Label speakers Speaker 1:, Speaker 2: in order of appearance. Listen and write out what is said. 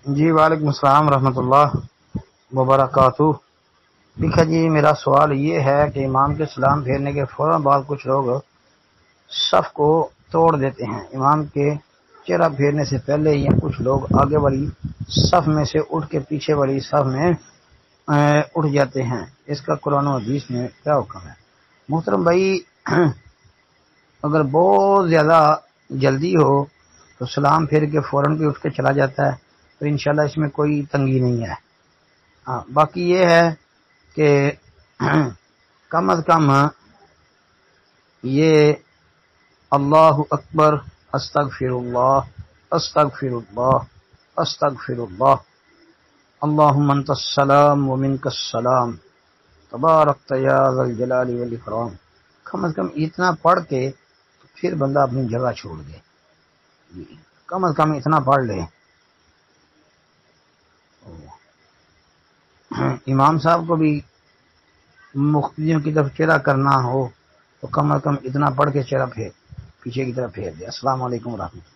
Speaker 1: جی وعلیکم السلام ورحمۃ اللہ وبرکاتہ۔ دیکھا جی، میرا سوال یہ ہے کہ امام کے سلام پھیرنے کے فوراً بعد کچھ لوگ صف کو توڑ دیتے ہیں۔ امام کے چہرہ پھیرنے سے پہلے یا کچھ لوگ آگے والی صف میں سے اٹھ کے پیچھے والی صف میں اٹھ جاتے ہیں، اس کا قرآن و حدیث میں کیا حکم ہے؟ محترم بھائی، اگر بہت زیادہ جلدی ہو تو سلام پھیر کے فوراً بھی اٹھ کے چلا جاتا ہے، تو انشاءاللہ اس میں کوئی تنگی نہیں ہے۔ باقی یہ ہے کہ کم از کم یہ اللہ اکبر، استغفر اللہ، استغفر اللہ، استغفر اللہ، اللہم انت السلام ومنک السلام، تبارکت یا ذا الجلال والاکرام، کم از کم اتنا پڑھ کے پھر بندہ اپنی جگہ چھوڑ دے، کم از کم اتنا پڑھ لے۔ امام صاحب کو بھی مقتدیوں کی طرف چہرہ کرنا ہو تو کم از کم اتنا پڑھ کے چہرہ پھیر پیچھے کی طرف پھیر دے۔ السلام علیکم ورحمۃ اللہ۔